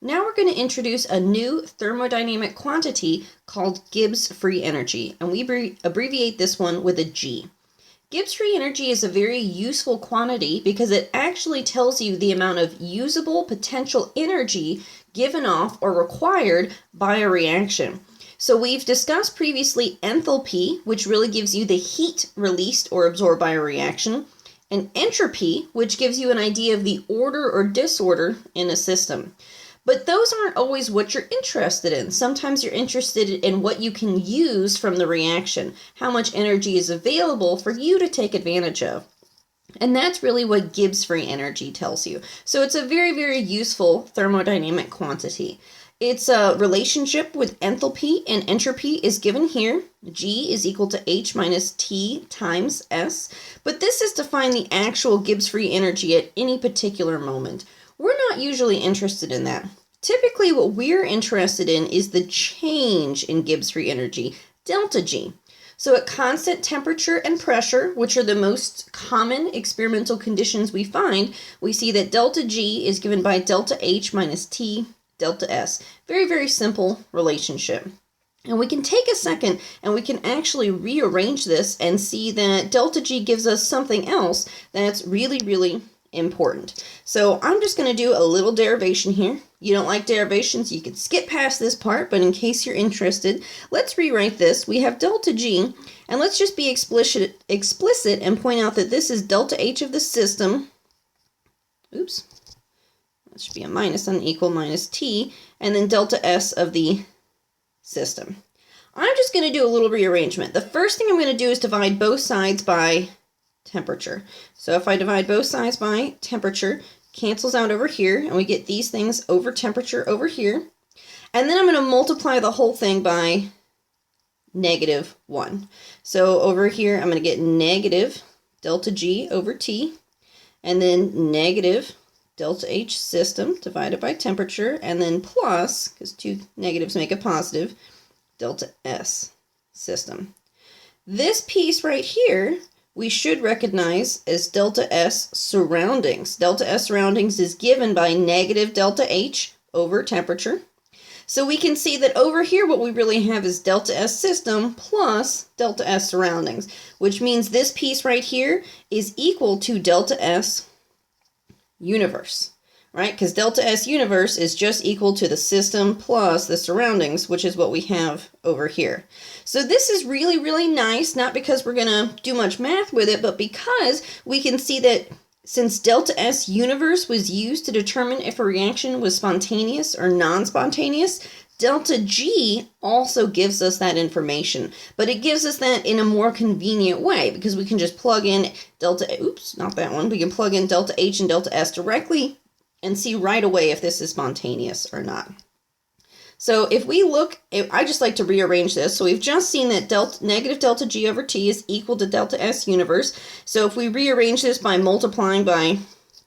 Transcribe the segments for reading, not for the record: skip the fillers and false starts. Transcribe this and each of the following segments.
Now we're going to introduce a new thermodynamic quantity called Gibbs Free Energy, and we abbreviate this one with a G. Gibbs Free Energy is a very useful quantity because it actually tells you the amount of usable potential energy given off or required by a reaction. So we've discussed previously enthalpy, which really gives you the heat released or absorbed by a reaction, and entropy, which gives you an idea of the order or disorder in a system. But those aren't always what you're interested in. Sometimes you're interested in what you can use from the reaction, how much energy is available for you to take advantage of. And that's really what Gibbs Free Energy tells you. So it's a very, very useful thermodynamic quantity. Its relationship with enthalpy and entropy is given here. G is equal to H minus T times S. But this is to find the actual Gibbs Free Energy at any particular moment. We're not usually interested in that. Typically, what we're interested in is the change in Gibbs Free Energy, delta G. So at constant temperature and pressure, which are the most common experimental conditions we find, we see that delta G is given by delta H minus T delta S. Very, very simple relationship. And we can take a second and we can actually rearrange this and see that delta G gives us something else that's really, really important. So I'm just going to do a little derivation here. You don't like derivations, you can skip past this part, but in case you're interested, let's rewrite this. We have delta G, and let's just be explicit and point out that this is delta H of the system. Oops. That should be a minus and equal minus T, and then delta S of the system. I'm just going to do a little rearrangement. The first thing I'm going to do is divide both sides by temperature. So if I divide both sides by temperature, cancels out over here, and we get these things over temperature over here. And then I'm going to multiply the whole thing by -1. So over here, I'm going to get negative delta G over T, and then negative delta H system divided by temperature, and then plus, because two negatives make a positive, delta S system. This piece right here we should recognize as delta S surroundings. Delta S surroundings is given by negative delta H over temperature. So we can see that over here what we really have is delta S system plus delta S surroundings, which means this piece right here is equal to delta S universe, right? Because delta S universe is just equal to the system plus the surroundings, which is what we have over here. So this is really, really nice, not because we're going to do much math with it, but because we can see that since delta S universe was used to determine if a reaction was spontaneous or non-spontaneous, delta G also gives us that information, but it gives us that in a more convenient way because we can just plug in delta, oops, not that one, we can plug in delta H and delta S directly and see right away if this is spontaneous or not. So if we look, I just like to rearrange this. So we've just seen that negative delta G over T is equal to delta S universe. So if we rearrange this by multiplying by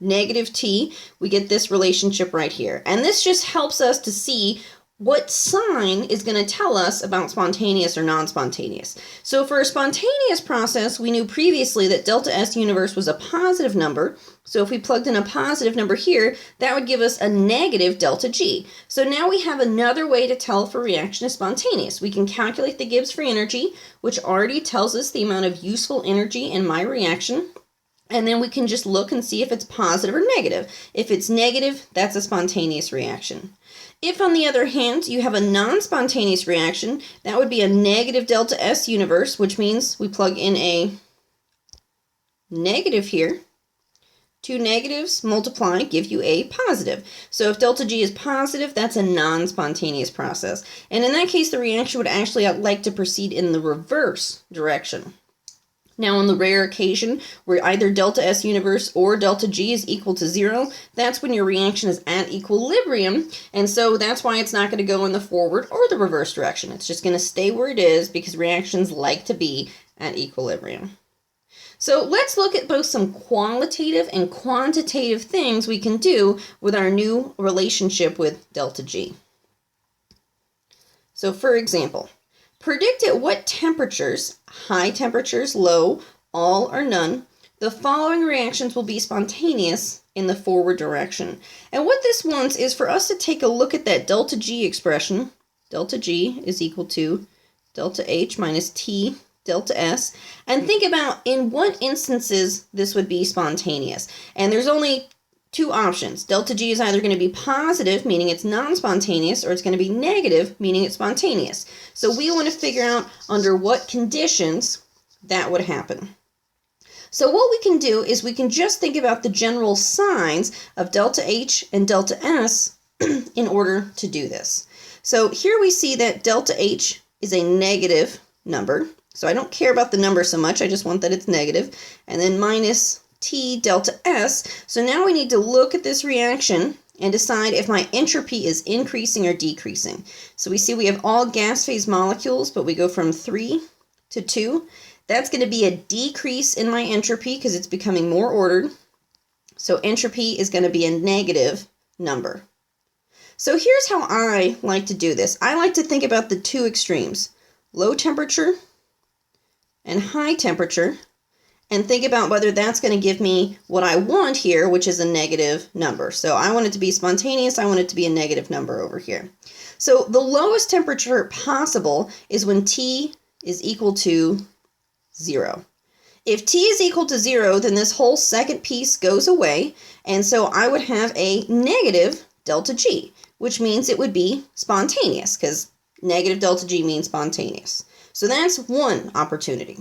negative T, we get this relationship right here. And this just helps us to see what sign is going to tell us about spontaneous or non-spontaneous. So for a spontaneous process, we knew previously that delta S universe was a positive number. So if we plugged in a positive number here, that would give us a negative delta G. So now we have another way to tell if a reaction is spontaneous. We can calculate the Gibbs free energy, which already tells us the amount of useful energy in my reaction. And then we can just look and see if it's positive or negative. If it's negative, that's a spontaneous reaction. If, on the other hand, you have a non-spontaneous reaction, that would be a negative delta S universe, which means we plug in a negative here. Two negatives multiply, give you a positive. So if delta G is positive, that's a non-spontaneous process. And in that case, the reaction would actually like to proceed in the reverse direction. Now, on the rare occasion where either delta S universe or delta G is equal to 0, that's when your reaction is at equilibrium, and so that's why it's not going to go in the forward or the reverse direction. It's just going to stay where it is because reactions like to be at equilibrium. So let's look at both some qualitative and quantitative things we can do with our new relationship with delta G. So for example, predict at what temperatures, high temperatures, low, all or none, the following reactions will be spontaneous in the forward direction. And what this wants is for us to take a look at that delta G expression. Delta G is equal to delta H minus T delta S, and think about in what instances this would be spontaneous. And there's only two options. Delta G is either going to be positive, meaning it's non-spontaneous, or it's going to be negative, meaning it's spontaneous. So we want to figure out under what conditions that would happen. So what we can do is we can just think about the general signs of delta H and delta S in order to do this. So here we see that delta H is a negative number. So I don't care about the number so much, I just want that it's negative. And then minus T delta S. So now we need to look at this reaction and decide if my entropy is increasing or decreasing. So we see we have all gas phase molecules, but we go from 3 to 2. That's going to be a decrease in my entropy because it's becoming more ordered. So entropy is going to be a negative number. So here's how I like to do this. I like to think about the two extremes, low temperature and high temperature, and think about whether that's going to give me what I want here, which is a negative number. So I want it to be spontaneous, I want it to be a negative number over here. So the lowest temperature possible is when T is equal to 0. If T is equal to 0, then this whole second piece goes away, and so I would have a negative delta G, which means it would be spontaneous, because negative delta G means spontaneous. So that's one opportunity.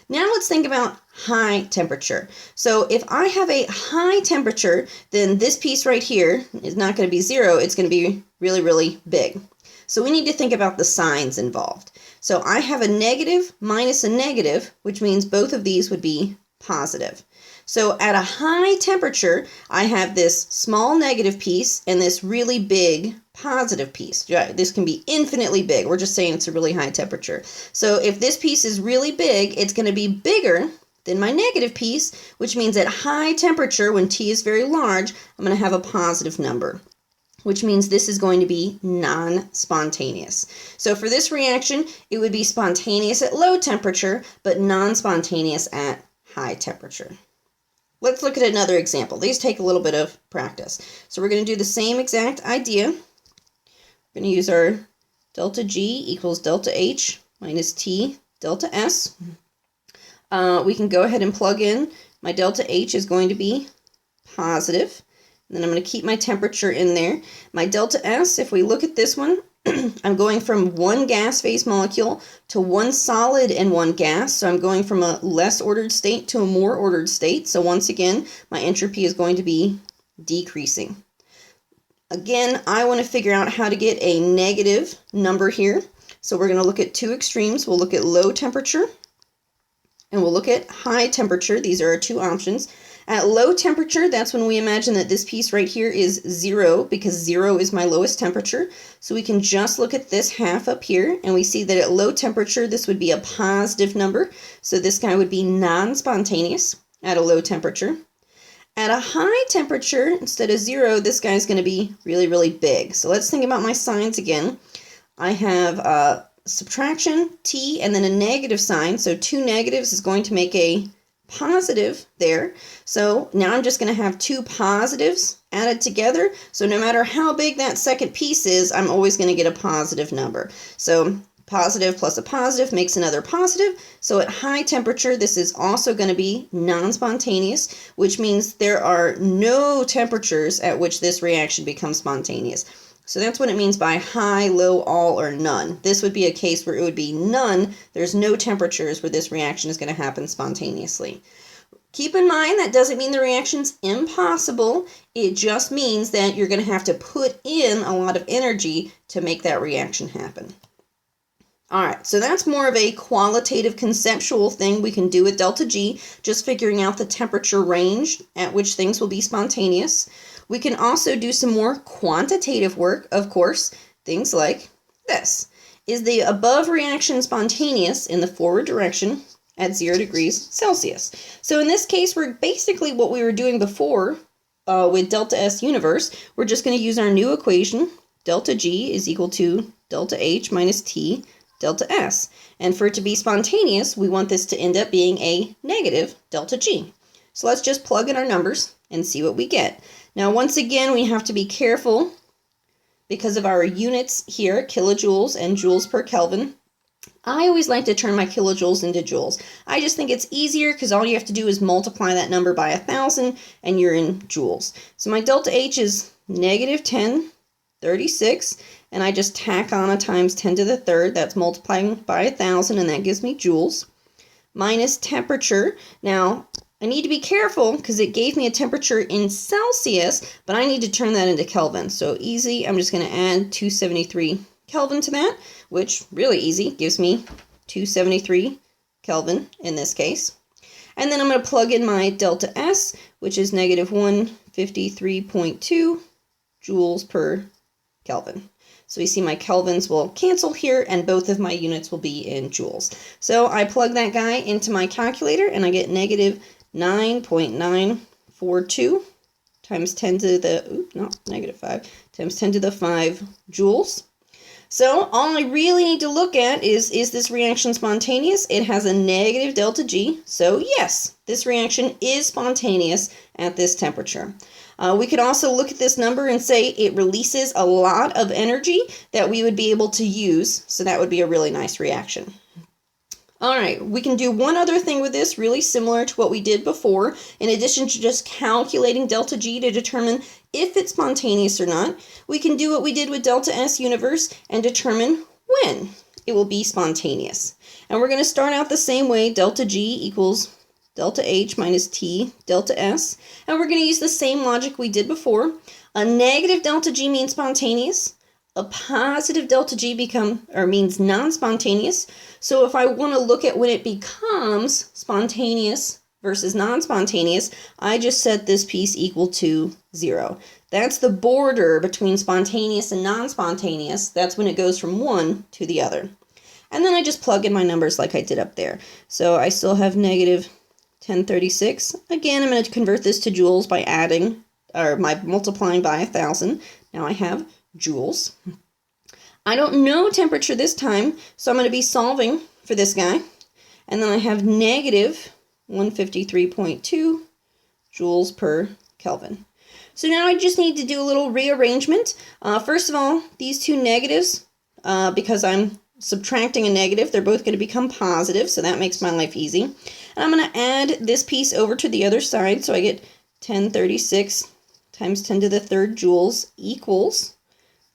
Now let's think about high temperature. So if I have a high temperature, then this piece right here is not going to be 0, it's going to be really, really big. So we need to think about the signs involved. So I have a negative minus a negative, which means both of these would be positive. So at a high temperature, I have this small negative piece and this really big positive piece. This can be infinitely big. We're just saying it's a really high temperature. So if this piece is really big, it's going to be bigger than my negative piece, which means at high temperature, when T is very large, I'm going to have a positive number, which means this is going to be non-spontaneous. So for this reaction, it would be spontaneous at low temperature, but non-spontaneous at high temperature. Let's look at another example. These take a little bit of practice. So we're going to do the same exact idea. We're going to use our delta G equals delta H minus T delta S. We can go ahead and plug in. My delta H is going to be positive. And then I'm going to keep my temperature in there. My delta S, if we look at this one, I'm going from one gas phase molecule to one solid and one gas. So I'm going from a less ordered state to a more ordered state. So once again, my entropy is going to be decreasing. Again, I want to figure out how to get a negative number here. So we're going to look at two extremes. We'll look at low temperature and we'll look at high temperature. These are our two options. At low temperature, that's when we imagine that this piece right here is 0, because 0 is my lowest temperature. So we can just look at this half up here, and we see that at low temperature, this would be a positive number. So this guy would be non-spontaneous at a low temperature. At a high temperature, instead of 0, this guy's going to be really, really big. So let's think about my signs again. I have subtraction, T, and then a negative sign. So two negatives is going to make a positive there. So now I'm just going to have two positives added together. So no matter how big that second piece is, I'm always going to get a positive number. So positive plus a positive makes another positive. So at high temperature, this is also going to be non-spontaneous, which means there are no temperatures at which this reaction becomes spontaneous. So that's what it means by high, low, all, or none. This would be a case where it would be none. There's no temperatures where this reaction is going to happen spontaneously. Keep in mind that doesn't mean the reaction's impossible. It just means that you're going to have to put in a lot of energy to make that reaction happen. Alright, so that's more of a qualitative conceptual thing we can do with delta G, just figuring out the temperature range at which things will be spontaneous. We can also do some more quantitative work, of course, things like this. Is the above reaction spontaneous in the forward direction at 0 degrees Celsius? So in this case, we're basically what we were doing before with delta S universe. We're just going to use our new equation. Delta G is equal to delta H minus T delta S. And for it to be spontaneous, we want this to end up being a negative delta G. So let's just plug in our numbers and see what we get. Now, once again, we have to be careful because of our units here, kilojoules and joules per Kelvin. I always like to turn my kilojoules into joules. I just think it's easier because all you have to do is multiply that number by 1,000 and you're in joules. So my delta H is negative 1036, and I just tack on a times 10 to the third. That's multiplying by 1,000, and that gives me joules. Minus temperature. Now, I need to be careful because it gave me a temperature in Celsius, but I need to turn that into Kelvin. So easy, I'm just going to add 273 Kelvin to that, which really easy, gives me 273 Kelvin in this case. And then I'm going to plug in my delta S, which is negative 153.2 joules per Kelvin. So you see my kelvins will cancel here, and both of my units will be in joules. So I plug that guy into my calculator, and I get negative 9.942 times 10 to the, negative 5, times 10 to the 5 joules. So all I really need to look at is this reaction spontaneous? It has a negative delta G, so yes, this reaction is spontaneous at this temperature. We could also look at this number and say it releases a lot of energy that we would be able to use, so that would be a really nice reaction. All right, we can do one other thing with this, really similar to what we did before. In addition to just calculating delta G to determine if it's spontaneous or not, we can do what we did with delta S universe and determine when it will be spontaneous. And we're going to start out the same way, delta G equals delta H minus T delta S. And we're going to use the same logic we did before. A negative delta G means spontaneous. A positive delta G means non-spontaneous. So if I want to look at when it becomes spontaneous versus non-spontaneous, I just set this piece equal to 0. That's the border between spontaneous and non-spontaneous. That's when it goes from one to the other. And then I just plug in my numbers like I did up there. So I still have negative 1036. Again, I'm going to convert this to joules by multiplying by 1,000. Now I have joules. I don't know temperature this time, so I'm going to be solving for this guy. And then I have negative 153.2 joules per Kelvin. So now I just need to do a little rearrangement. First of all, these two negatives, because I'm subtracting a negative, they're both going to become positive, so that makes my life easy. And I'm going to add this piece over to the other side, so I get 1036 times 10 to the third joules equals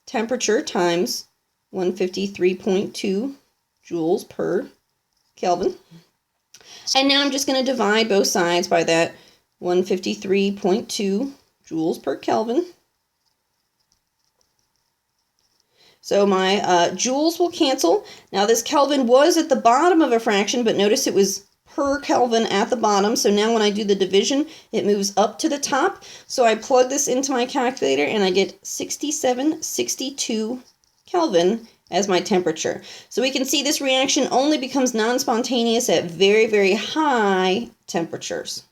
temperature times 153.2 joules per Kelvin. And now I'm just going to divide both sides by that 153.2 joules per Kelvin. So my joules will cancel. Now this Kelvin was at the bottom of a fraction, but notice it was per Kelvin at the bottom. So now when I do the division, it moves up to the top. So I plug this into my calculator and I get 6762 Kelvin as my temperature. So we can see this reaction only becomes non-spontaneous at very, very high temperatures.